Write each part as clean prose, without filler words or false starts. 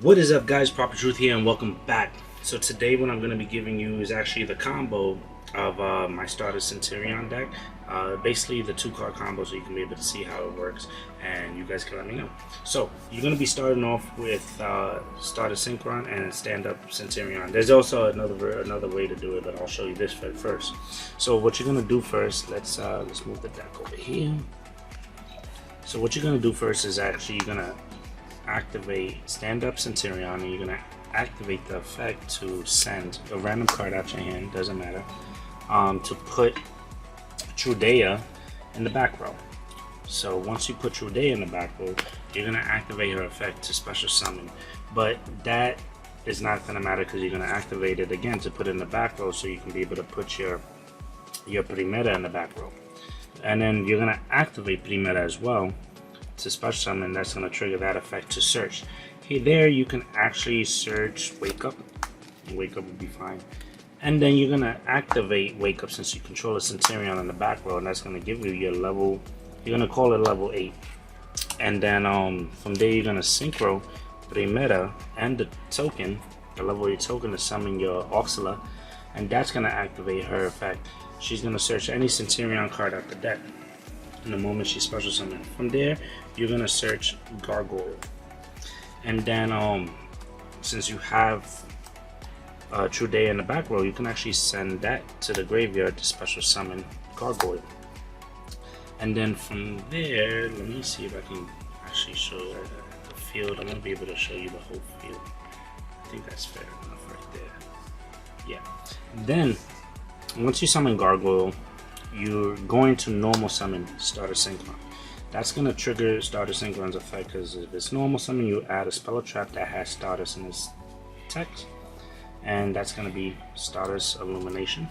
What is up, guys? Proper Truth here, and welcome back. So today what I'm going to be giving you is actually the combo of my starter Centurion deck. Basically the 2-card combo, so you can be able to see how it works and you guys can let me know. So you're going to be starting off with starter Synchron and stand-up Centurion. There's also another way to do it, but I'll show you this first. So what you're going to do first, let's move the deck over here. So what you're going to do first is actually you're going to activate stand-up Centurion, and you're going to activate the effect to send a random card out your hand, doesn't matter, to put Trudea in the back row. So once you put Trudea in the back row, you're going to activate her effect to special summon, but that is not going to matter because you're going to activate it again to put it in the back row, so you can be able to put your Primera in the back row. And then you're going to activate Primera as well to special summon. That's going to trigger that effect to search. Okay, there you can actually search Wake Up. Wake Up would be fine. And then you're going to activate Wake Up since you control a Centurion in the back row, and that's going to give you your level, you're going to call it level 8. And then from there you're going to synchro Primera and the token, the level 8 token, to summon your Oxala, and that's going to activate her effect. She's going to search any Centurion card out the deck in the moment she special summon. From there you're going to search Gargoyle, and then since you have Trudea in the back row, you can actually send that to the graveyard to special summon Gargoyle. And then from there, let me see if I can actually show you the field. I'm going to be able to show you the whole field. I think that's fair enough right there. Yeah. Then once you summon Gargoyle, you're going to normal summon starter Synchron. That's going to trigger starter Synchron's effect, because if it's normal summon, you add a spell trap that has Stardust in its text, and that's going to be Stardust Illumination.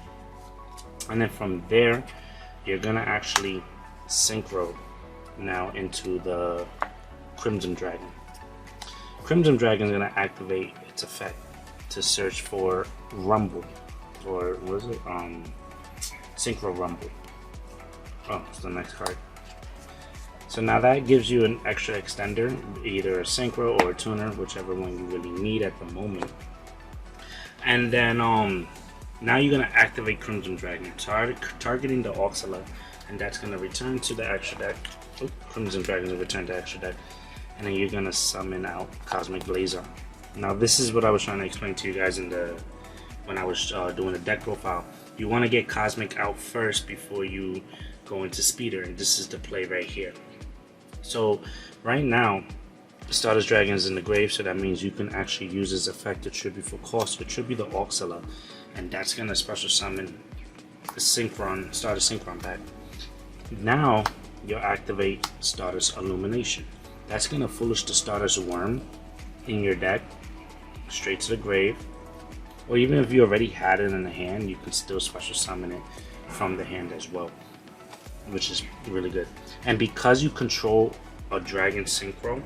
And then from there you're going to actually synchro now into the Crimson Dragon. Crimson Dragon is going to activate its effect to search for Rumble, or what is it, Synchro Rumble. Oh, it's the next card. So now that gives you an extra extender, either a synchro or a tuner, whichever one you really need at the moment. And then now you're gonna activate Crimson Dragon, targeting the Oxala, and that's gonna return to the extra deck. Oh, Crimson Dragon will return to extra deck, and then you're gonna summon out Cosmic Blazar. Now this is what I was trying to explain to you guys when I was doing the deck profile. You want to get Cosmic out first before you go into Speeder, and this is the play right here. So right now Stardust Dragon is in the grave, so that means you can actually use his effect to tribute for cost, to tribute the Oxala, and that's going to special summon the Synchron, Stardust Synchron back. Now you'll activate Stardust Illumination. That's going to foolish the Stardust Worm in your deck straight to the grave, or even if you already had it in the hand, you can still special summon it from the hand as well, which is really good. And because you control a Dragon Synchro,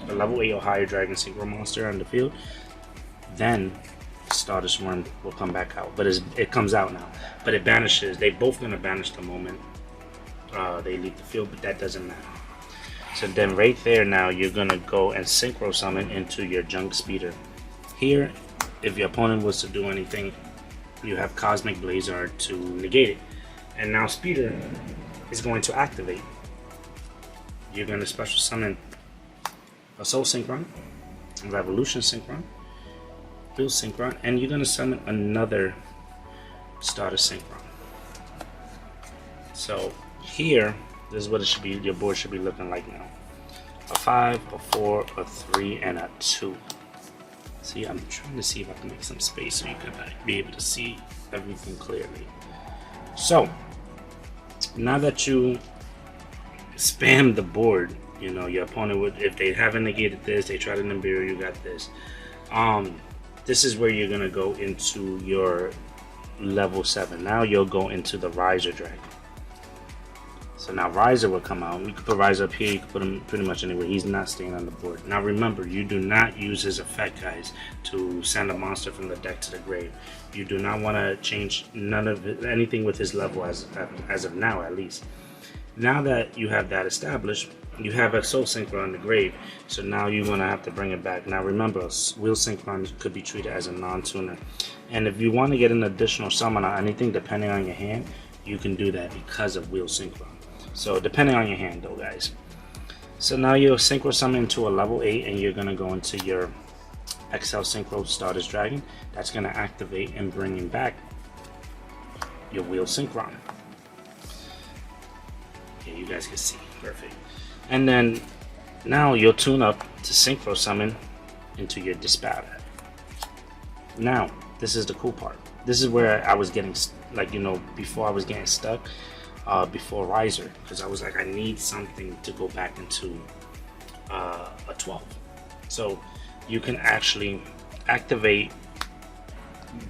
a level 8 or higher Dragon Synchro monster on the field, then Stardust Worm will come back out. But it comes out now, but it banishes. They both gonna banish the moment they leave the field, but that doesn't matter. So then right there, now you're gonna go and synchro summon into your Junk Speeder. Here, if your opponent was to do anything, you have Cosmic Blazar to negate it, and now Speeder is going to activate. You're going to special summon a Soul Synchron, a Revolution Synchron, Bill Synchron, and you're going to summon another Starter Synchron. So here, this is what it should be. Your board should be looking like now: a 5, a 4, a 3, and a 2. See, I'm trying to see if I can make some space so you can be able to see everything clearly. So now that you spam the board, you know, your opponent would, if they haven't negated this, they try to Nibiru, you got this. This is where you're gonna go into your level 7. Now you'll go into the Riser Dragon. So now Riser will come out. You can put Riser up here, you can put him pretty much anywhere. He's not staying on the board. Now remember, you do not use his effect, guys, to send a monster from the deck to the grave. You do not want to change none of anything with his level as of now, at least. Now that you have that established, you have a Soul Synchro in the grave, so now you're going to have to bring it back. Now remember, Wheel Synchron could be treated as a non-tuner, and if you want to get an additional summon on anything depending on your hand, you can do that because of Wheel Synchron. So depending on your hand though, guys. So now you'll Synchro Summon to a level 8, and you're going to go into your XL Synchro Stardust Dragon. That's going to activate and bring back your Wheel Synchron. Yeah, you guys can see, perfect. And then now you'll tune up to Synchro Summon into your Dispatcher. Now this is the cool part. This is where I was getting, like, you know, before I was getting stuck before Riser, because I was like, I need something to go back into a 12. So you can actually activate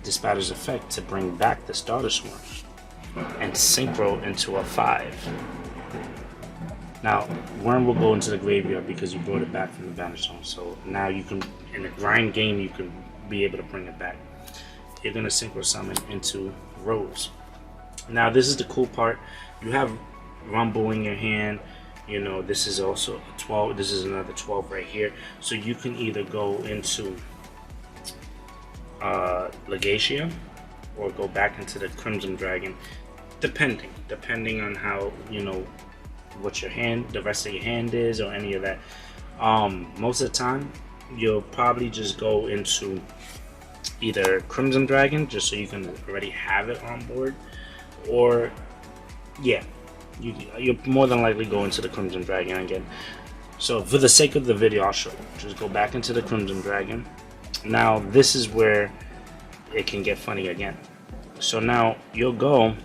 Dispatcher's effect to bring back the Stardust Worm and Synchro into a 5. Now, Worm will go into the graveyard because you brought it back from the Banished Zone. So now you can, in a grind game, you can be able to bring it back. You're going to Synchro Summon into Rose. Now, this is the cool part. You have Rumble in your hand. You know, this is also a 12. This is another 12 right here. So you can either go into Legacia or go back into the Crimson Dragon, depending on how, you know, what your hand, the rest of your hand is, or any of that. Most of the time you'll probably just go into either Crimson Dragon just so you can already have it on board, or yeah, you'll more than likely go into the Crimson Dragon again. So for the sake of the video, I'll show you. Just go back into the Crimson Dragon. Now this is where it can get funny again. So now you'll go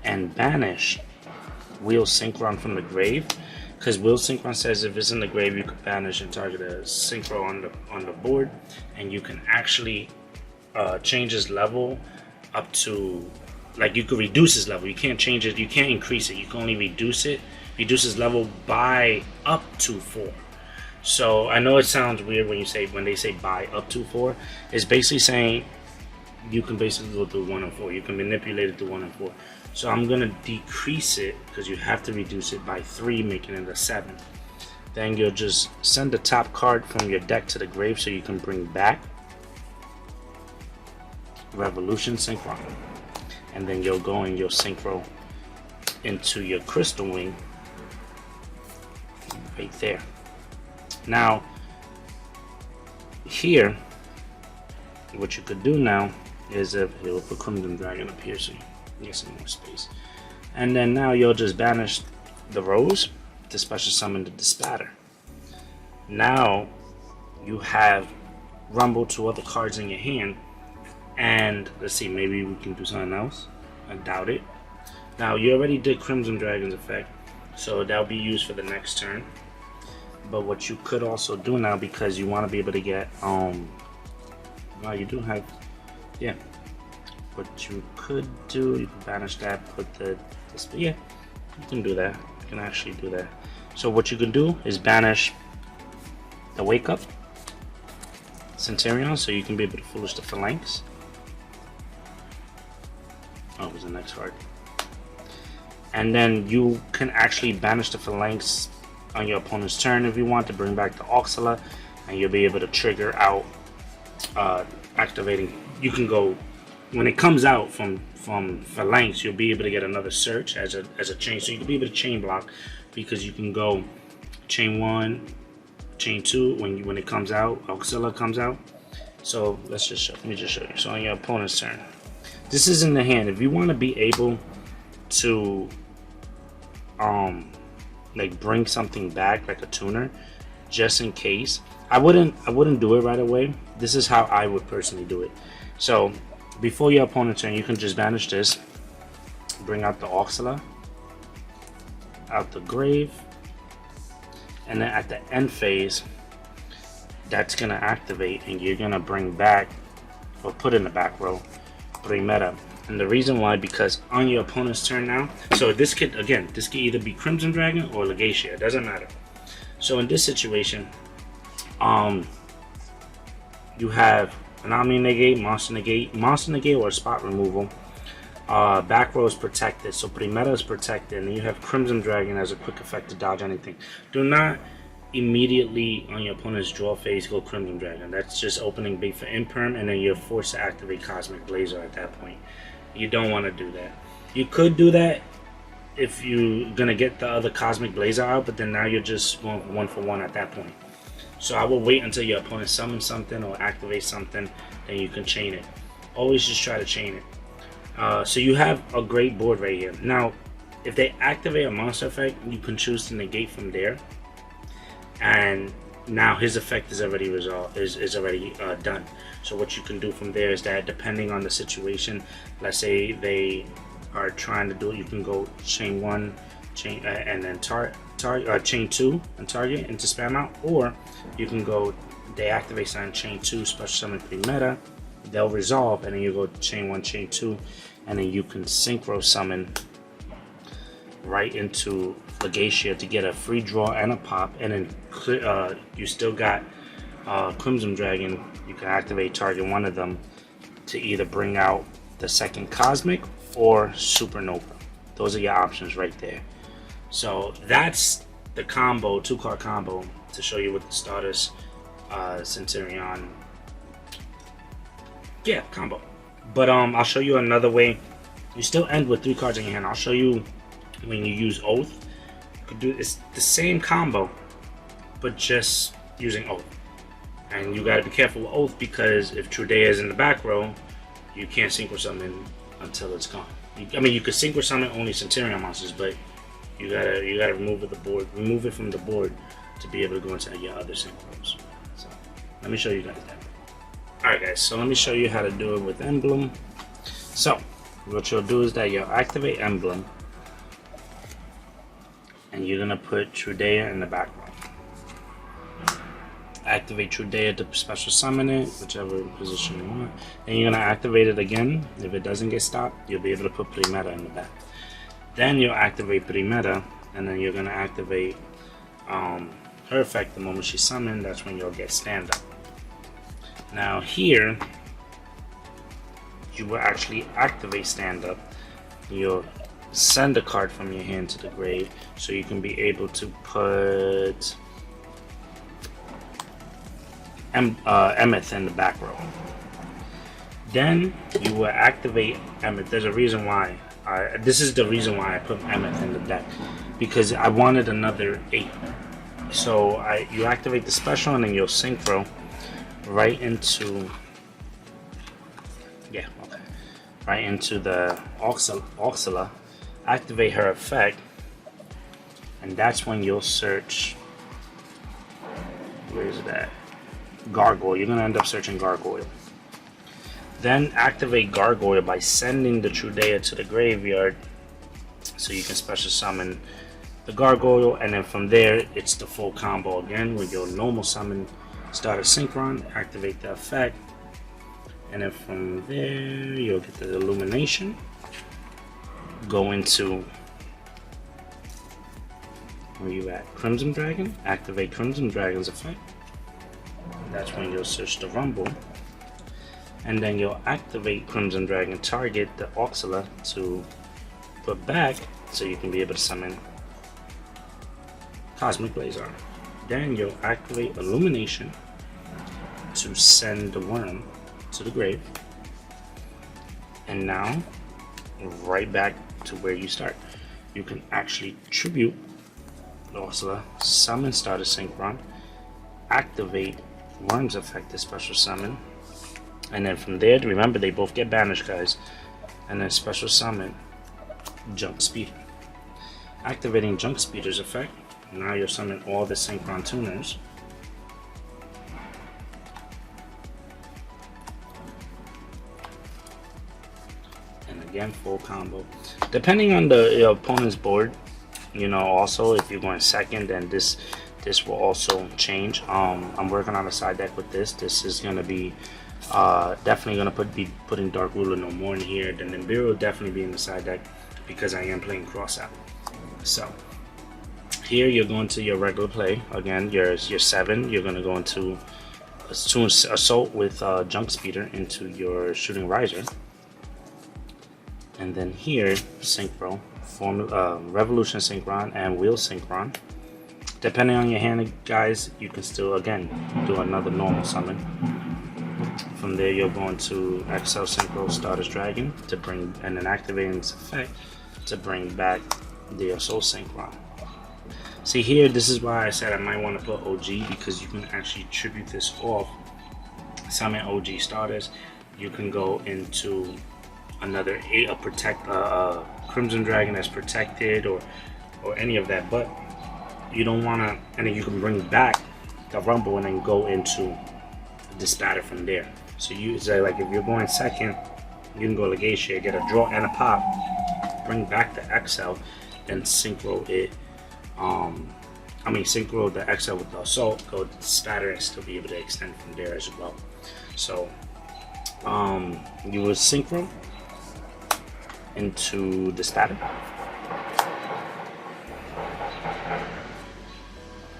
and banish Wheel Synchron from the grave, because Wheel Synchron says if it's in the grave, you can banish and target a Synchro on the board, and you can actually change his level up to, like, you could reduce his level. You can't change it, you can't increase it, you can only reduce his level by up to 4. So I know it sounds weird when they say by up to 4. It's basically saying you can basically go through 1 and 4. You can manipulate it to 1 and 4. So I'm gonna decrease it because you have to reduce it by 3, making it a 7. Then you'll just send the top card from your deck to the grave so you can bring back Revolution Synchron. And then you'll go and you'll Synchro into your Crystal Wing right there. Now here, what you could do now is you'll put Crimson Dragon up here so you get some more space. And then now you'll just banish the Rose to special summon the Dispatcher. Now you have Rumble 2 other cards in your hand, and let's see, maybe we can do something else. I doubt it. Now you already did Crimson Dragon's effect, so that'll be used for the next turn. But what you could also do now, because you want to be able to get well, you do have, yeah, what you could do, you can banish that, put this, yeah, you can do that. You can actually do that. So what you can do is banish the Wake Up Centurion, so you can be able to foolish the Phalanx. Oh, it was the next card. And then you can actually banish the Phalanx on your opponent's turn if you want to bring back the Oxala, and you'll be able to trigger out activating. You can go when it comes out from Phalanx, you'll be able to get another search as a chain, so you can be able to chain block, because you can go chain 1, chain 2 when it comes out, Oxala comes out. So let me just show you. So on your opponent's turn, this is in the hand. If you want to be able to like bring something back like a tuner, just in case, I wouldn't do it right away. This is how I would personally do it. So before your opponent's turn, you can just banish this, bring out the Oxala out the grave, and then at the end phase, that's gonna activate, and you're gonna bring back, or put in the back row, Primera. And the reason why, because on your opponent's turn now, so this could either be Crimson Dragon or Legacia, it doesn't matter. So in this situation, you have an Omni Negate, Monster Negate, or Spot Removal. Back row is protected, so Primera is protected, and then you have Crimson Dragon as a quick effect to dodge anything. Do not immediately on your opponent's draw phase go Crimson Dragon. That's just opening bait for imperm, and then you're forced to activate Cosmic Blazar at that point. You don't want to do that. You could do that if you're gonna get the other Cosmic Blazar out, but then now you're just going 1-for-1 at that point. So I will wait until your opponent summons something or activates something, then you can chain it. Always just try to chain it. So you have a great board right here. Now, if they activate a monster effect, you can choose to negate from there, and now his effect is already resolved. Is already done. So what you can do from there is that, depending on the situation, let's say they are trying to do it, you can go chain 1, chain and then chain 2 and target into spam out, or you can go they activate sign chain 2, special summon Primera. They'll resolve, and then you go chain 1, chain 2, and then you can synchro summon right into Legacia to get a free draw and a pop, and then you still got Crimson Dragon. You can activate target one of them to either bring out the second Cosmic or Supernova. Those are your options right there. So that's the combo, 2-card combo, to show you what the Stardust Centurion combo. But I'll show you another way. You still end with 3 cards in your hand. I'll show you when you use Oath. You could do it's the same combo, but just using Oath. And you got to be careful with Oath, because if Trudea is in the back row, you can't synchro summon until it's gone. I mean, you could synchro summon only Centurion monsters, but you gotta remove it from the board to be able to go into your other synchros. So let me show you guys that. Alright guys, so let me show you how to do it with Emblem. So what you'll do is that you'll activate Emblem, and you're gonna put Trudea in the back row. Activate Trudea to special summon it, whichever position you want. Then you're gonna activate it again. If it doesn't get stopped, you'll be able to put Primera in the back. Then you'll activate Primera, and then you're gonna activate her effect the moment she's summoned. That's when you'll get stand up. Now here, you will actually activate stand up. You'll send a card from your hand to the grave, so you can be able to put Emmet in the back row. Then you will activate Emmet. There's a reason why. This is the reason why I put Emmet in the deck, because I wanted another 8. So you activate the special, and then you'll synchro right into right into the Auxila, activate her effect, and that's when you'll search. Where is that? Gargoyle. You're gonna end up searching Gargoyle. Then activate Gargoyle by sending the Trudea to the graveyard, so you can special summon the Gargoyle, and then from there it's the full combo again, where you'll normal summon Stardust Synchron, activate the effect, and then from there you'll get the Illumination, go into where you at, Crimson Dragon, activate Crimson Dragon's effect. That's when you'll search the Rumble, and then you'll activate Crimson Dragon, target the Auxila to put back, so you can be able to summon Cosmic Blazar. Then you'll activate Illumination to send the worm to the grave, and now right back to where you start. You can actually tribute Auxila, summon Stardust Synchron, activate Worm's effect, the special summon, and then from there, remember they both get banished, guys, and then special summon Junk Speeder. Activating Junk Speeder's effect, now you'll summon all the Synchron tuners. And again, full combo. Depending on the opponent's board, you know, also if you're going second, then this will also change. I'm working on a side deck with this. This is going to be definitely going to be putting Dark Ruler no more in here. Then Nibiru will definitely be in the side deck, because I am playing cross out. So here you're going to your regular play. Again, your 7, you're going to go into Assault with Junk Speeder into your Shooting Riser. And then here, Synchro, Revolution Synchron, and Wheel Synchron. Depending on your hand, guys, you can still, again, do another normal summon. From there, you're going to XL Synchro Stardust Dragon to bring, and then activating this effect to bring back the Soul Synchron. See here, this is why I said I might want to put OG, because you can actually tribute this off, summon OG Stardust. You can go into another Crimson Dragon that's protected, or any of that, but you don't want to, and then you can bring back the Rumble and then go into the Spatter from there. So you say, like, if you're going second, you can go Legacia, get a draw and a pop, bring back the XL, then synchro it. Synchro the XL with the Assault, go to the Spatter, and still be able to extend from there as well. So you will synchro into the Spatter,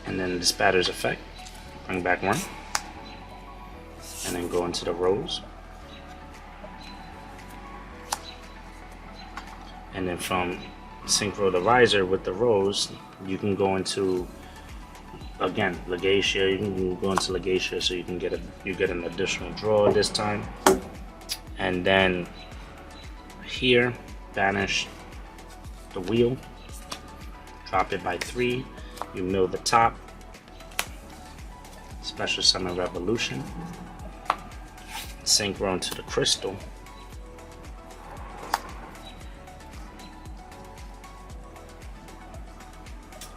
and then the Spatter's effect, bring back one, and then go into the Rose, and then from Synchro the Riser with the Rose, you can go into, again, Legacia. You can go into Legacia, so you can get an additional draw this time. And then here, banish the Wheel, drop it by 3. You mill the top, special summon Revolution, synchro into the Crystal,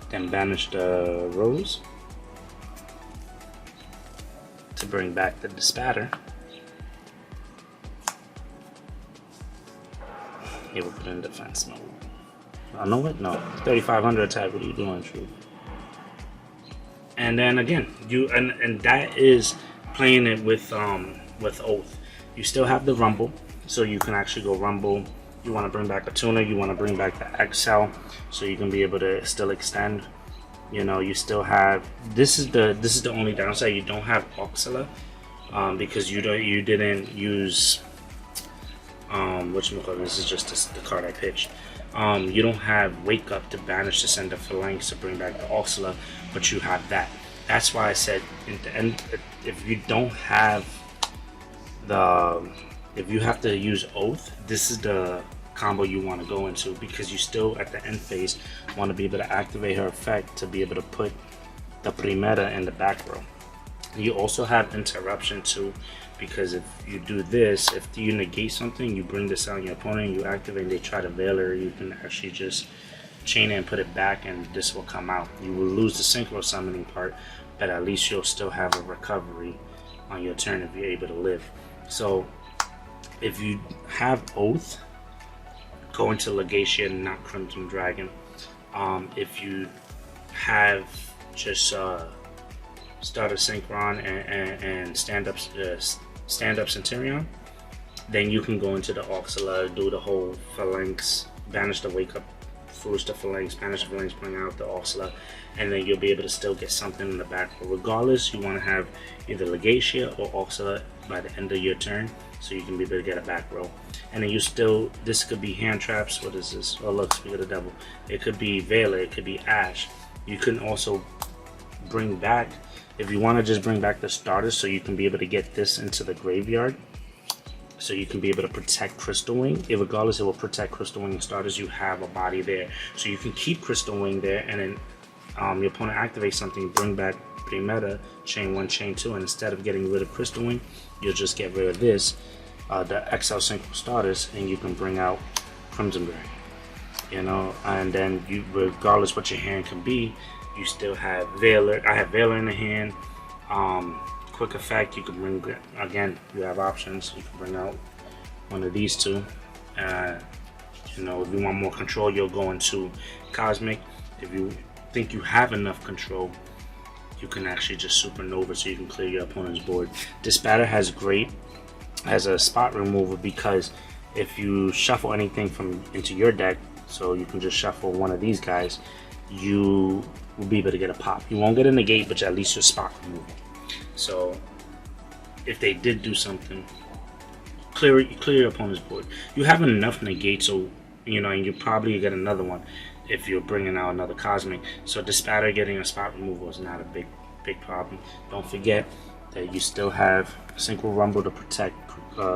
then banish the Rose to bring back the Spatter. Here we'll put in defense mode. I know it? No. 3500 attack. What are you doing, True? And then again, and that is playing it with Oath. You still have the Rumble, so you can actually go Rumble. You want to bring back a Tuner, you want to bring back the XL, so you can be able to still extend. You know, you still have, this is the only downside, you don't have Oxala, because you didn't use whatchamacallit, this is just the card I pitched. You don't have Wake Up to banish to send a Phalanx to bring back the Oxala, but you have that. That's why I said in the end, if you don't have if you have to use Oath, this is the combo you want to go into, because you still at the end phase want to be able to activate her effect to be able to put the Primera in the back row. You also have Interruption too, because if you do this, if you negate something, you bring this out on your opponent, you activate and they try to veil her, you can actually just chain it and put it back, and this will come out. You will lose the synchro summoning part, but at least you'll still have a recovery on your turn if you're able to live. So if you have Oath, go into Legacia, not Crimson Dragon. If you have just Stardust Synchron and stand up Centurion, then you can go into the Oxala, do the whole Phalanx, banish the Wake Up, force the Phalanx, banish the Phalanx, bring out the Oxala, and then you'll be able to still get something in the back. But regardless, you want to have either Legacia or Oxala by the end of your turn, so you can be able to get a back row. And then you still, this could be hand traps. What is this? Oh look, Speak of the Devil. It could be Veiler, it could be Ash. You can also bring back, if you want to just bring back the Stardust, so you can be able to get this into the graveyard, so you can be able to protect Crystal Wing. Regardless, it will protect Crystal Wing and Stardust. You have a body there, so you can keep Crystal Wing there, and then your opponent activates something, bring back Primera, chain 1, chain 2, and instead of getting rid of Crystal Wing, you'll just get rid of this, the XL Synchro Stardust, and you can bring out Crimson Dragon. You know, and then you, regardless what your hand can be, you still have Veiler. I have Veiler in the hand. Quick effect, you can bring, again, you have options. You can bring out one of these two. You know, if you want more control, you'll go into Cosmic. If you think you have enough control, you can actually just Supernova, so you can clear your opponent's board. This batter has great as a spot remover, because if you shuffle anything from into your deck, so you can just shuffle one of these guys, you will be able to get a pop. You won't get a negate, but at least your spot removal. So if they did do something, clear your opponent's board. You have enough negate, so you know, and you probably get another one if you're bringing out another cosmic. So Dispatter getting a spot removal is not a big problem. Don't forget that you still have Synchro Rumble to protect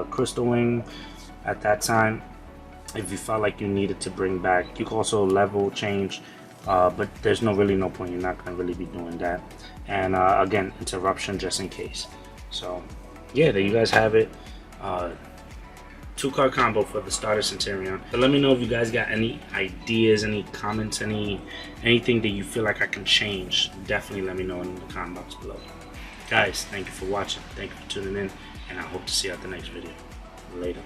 Crystal Wing at that time. If you felt like you needed to bring back, you can also level change, but there's really no point. You're not going to really be doing that. And again, interruption just in case. So yeah, there you guys have it. 2-card combo for the starter Centurion. But let me know if you guys got any ideas, any comments, anything that you feel like I can change. Definitely let me know in the comment box below. Guys, thank you for watching. Thank you for tuning in, and I hope to see you at the next video. Later.